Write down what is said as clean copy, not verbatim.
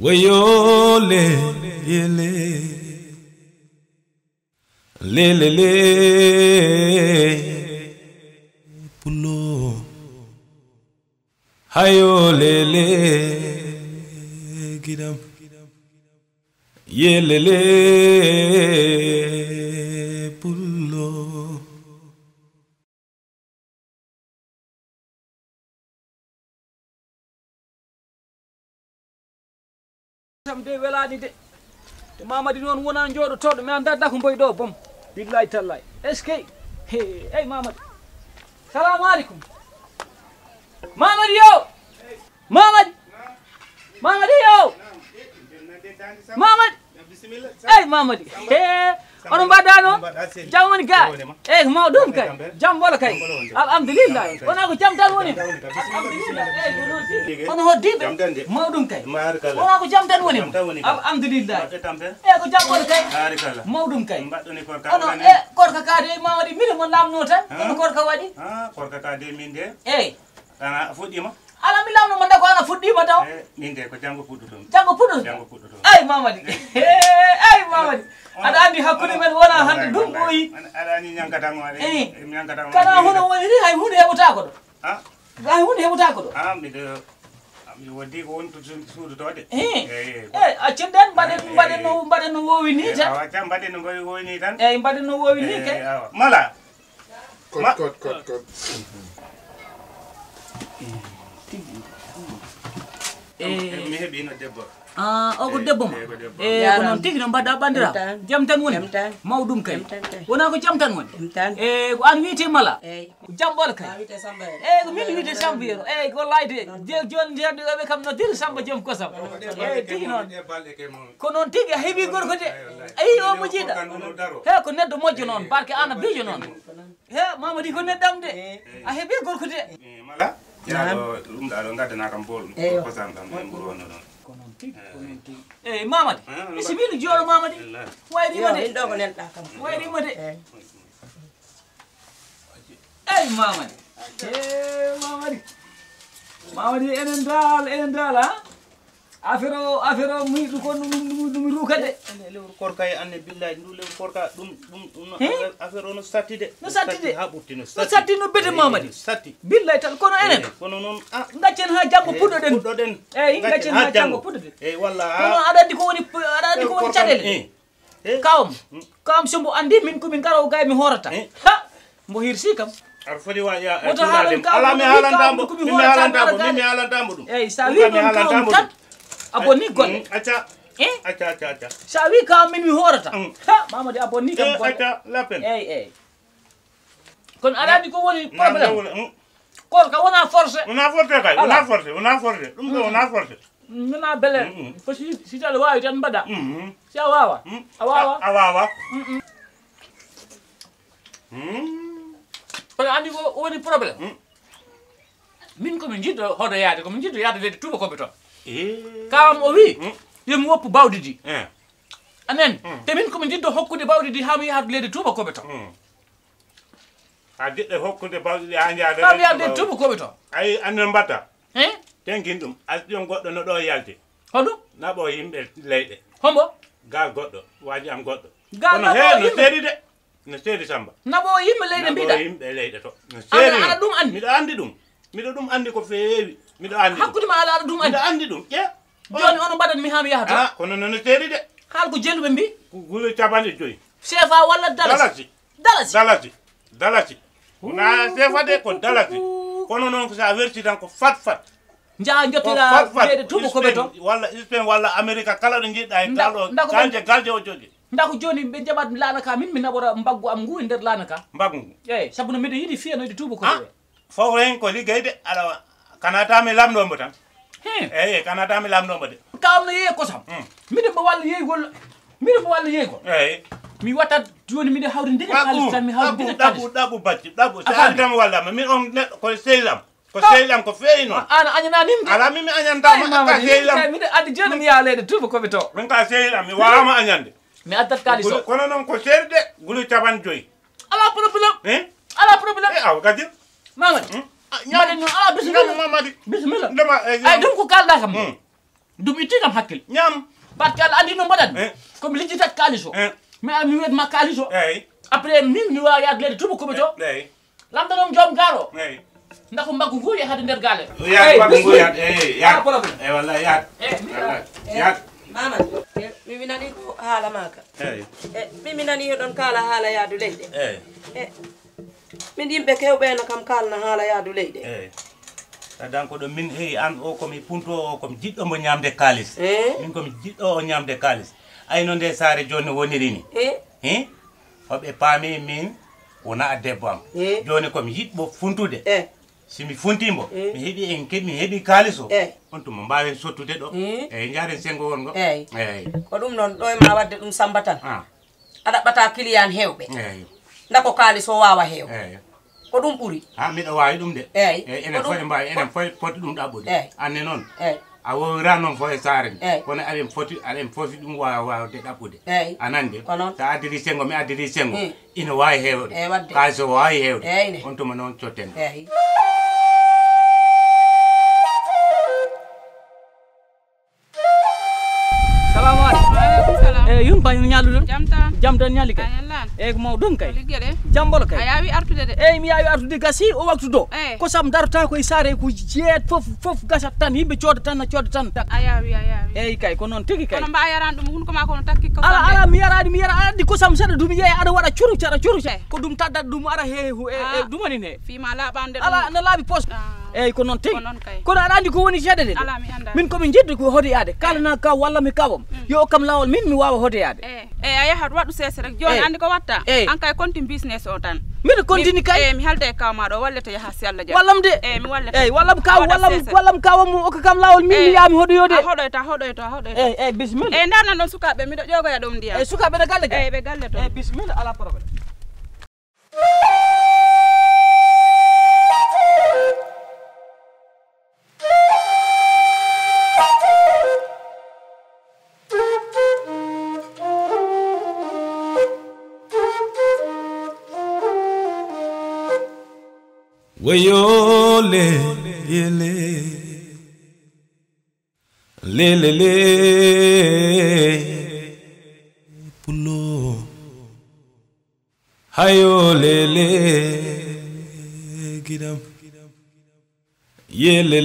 Wayo le le le le le pullo hayo le le gidam ye le le pullo. De welani de mamadi non wona jodo todo mi anda ko boy do bom billahi tallahi eske hey mamadi salamu alaikum mamadi yo mamadi yo mamadi hey mamadi ono badano jamoni ga mawdum kay jam wala kay alhamdulillah wona ko jam tan woni ono hoddibe mawdum kay wona ko jam tan woni alhamdulillah ko jam wala kay mawdum kay ono korka kade mawadi mi mo lamno tan ono korka wadi korka kade min de ana fuddima ala mi lamno man da ko ana fuddima taw min de ko jango fudduto ay mamadi ay mamadi ada andi hakkude men wona hande dum boyi ada ni nyankata ngore nyankata ngore kana hono woni hay hunde hebuta ko do hay hunde hebuta ko do mi de mi wodi ko won to suudu to de a cenden baden no wowi ni tan wa jam baden no wowi ni tan baden no wowi ni kay mala kot mi hebi no debbo o ko debbo ma ko non tigi no badda bandira jam tan woni mawdum kay wona ko jam tan woni ko an wiite mala jam bol kay ko min wiite samba yero ko layde jon jerde be kam no dir samba jom ko sam tigi non ko non tigi hebi gorko de o mo jida ko neddo mojjo non barke ana bijo non mamadi ko neddam de a hebi gorko de mala ya dum da ngadana kam bol ko sam kam mburu wono non mamadi bismillah joro mamadi wayri made do ko nen da kam wayri made mamadi enen dal afero mi du ko dum rukade lew korka e anne billahi ndu lew korka dum afero no satti ha burti no satti no bete mamadi satti billahi tal kono enen kono non ngaccen ha jambo puddo den ngaccen ha jambo puddo den walla kono adandi ko woni cadele kawam sombo andi min ko min garaw gay mi horata ha mbo hirsi kam ar fodi wa ya ala mi halandambo dum sa wi non kawam tan aboni golle acca sa wi kawam min mi horata ha mamadi aboni kam golle acca lapen kon adandi ko woni problème korka wona forcé wona forcé dum ko wona forcé mina bele ko si tal wawi tan bada si a wawa a wawa ko andi ko woni problème min ko min jiddo hodo yaade ko min jiddo yaade leydi tuba koɓe toon kawam o wi yomi woppu bawdi di anen te min ko min jiddo hokkude bawdi di ha mi yaade leydi tuba koɓe toon a jiɗɗo hokkude bawdi di ha jaade ha mi yaade leydi tuba koɓe toon ayi annen mbatta tenkin ɗum asɗion goɗɗo no ɗo yalti hoɗum naɓo yimɓe leyɗe hombo gal goɗɗo waji am goɗɗo gal kono he no seedi de no seedi samba naɓo yimɓe leyɗe mbiɗa yimɓe leyɗe to no seedi aɗa ɗum andi miɗo andi ɗum miɗo ɗum andi ko feewi miɗo andi hakkude ma ala aɗa ɗum andi miɗo andi ɗum joni ono mbaɗat mi ha mi yahata kono nono seedi de haal ko jelluɓe mbi gulo capanɗe joyyi CFA walla dalasi wona CFA de ko dalasi kono noon ko sa werti tan ko fat jaa jottira leyde tuba koɓe to walla Spain walla Amérique kala ɗo jiɗɗa e dalɗo sanje galde o joƴi ndako joni ɓe jaɓat laana ka min mi naɓora mbaggu am ngu e nder laana ka mbaggu ngu sabu no mbiɗa yiiɗi fiyanoyde tuba koɓe fof hen ko liggeyde aɗa kanatami lamɗomo tan kanatami lamɗomo de kawam no yeeyi kosam miɗen mbo walla yeeygol mi wattat joni miɗe hawri ndege halis tan mi hawri ndege ɗaɓu bacci ɗaɓu so anditama wallama min on neɗɗo ko sehlam ko feewi noon an añananimde ala mimi añantama ka sehlam miɗe andi joni mi yaha leyde tuba koɓe to min ka sehlam mi wawama añande mi addat kalis o kono noon ko seeri de gulu capan joyyi ala probléme aw kadi mamadi mbaɗen noon ala bisimilla mamadi bisimilla ndema ay ɗum ko kalɗa kam dum itigam hakkil ñam barke Allah andi no mbaɗat ko mi lijjitat kalis o mi ara mi wet ma kalis o après min mi wawi yaade leydi tuba koɓe to lamdanom joom gaaro ndako mbaggu ngu yahade nder gaale yaat mbaggu ngu yaat wallahi yaat Mama, mi nani ko haala maka. Mi nani don kala haala yaadu leyde. Min yimɓe kewɓe no kam kalna haala yaadu leyde. donc ɗo min an o komi punto o komi jiɗɗo mo ñamde kalis. Min komi jiɗɗo o ñamde kalis. Ayno nde saare joni woniri ni. Hoɓe paami min wona debbo am. Joni komi yiɗɓo funtude. Simi funtimo mi heɓi mi heɓi kalis o on tuma mbawen sottude ɗo eyyi jaren sengo wongo eyyi ko ɗum noon ɗo e ma wadde ɗum Samba tan a ɗaɓɓata client hewɓe ndako kalis o wawa heew ko ɗum ɓuuri ha miɗo wawi ɗum de eyyi enen fof mbawi enen fof foti ɗum ɗaɓɓude anne noon a wowira noon fo e saare nde kono aɗen foti ɗum wawde ɗaɓɓude anande sa addiri sengo mi addiri sengo ina wawi hewde kalis o wawi hewde on tuma noon cotten yum bañu ñaluɗon jam tan ñali kay e ko mawɗum kay jambolo kay a yawi artude de eyyi mi yawi artude gasi o waktu do ko sam darata koye saare ko jeet fof gasat tan yimɓe cooda tan a yawi eyyi kay ko noon tigui kay kono mba yaran ɗum hunko ma kono takki ko ala mi yara addi kosam seeɗa dum yeeya aɗa waɗa curuca ko ɗum taddat ɗum ara he dumanin he fima laaɓande ala no laaɓi poste eyyi ko noon tigui kono aɗa andi ko woni seeɗa de min komin jiddi ko hodoyade kalana kaw walla mi kawam yo kam lawol min mi wawa hodoyade a yahat waɗu sese rek joni andi ko watta an kay konti business o tan miɗa continue kay mi halde e kawmaɗo wallete yaha si Allah jaɓi wallam de mi wallete eyyi wallam kawam o ko kam lawol min mi yami hodoyode hoɗoyta eyyi bisimilla darnan ɗon sukaɓe miɗo ƴogoya ɗum ndiyam sukaɓe ne galle eyyi ɓe galle to bisimilla ala probléme Wayo le pullo hayo le gidam ye le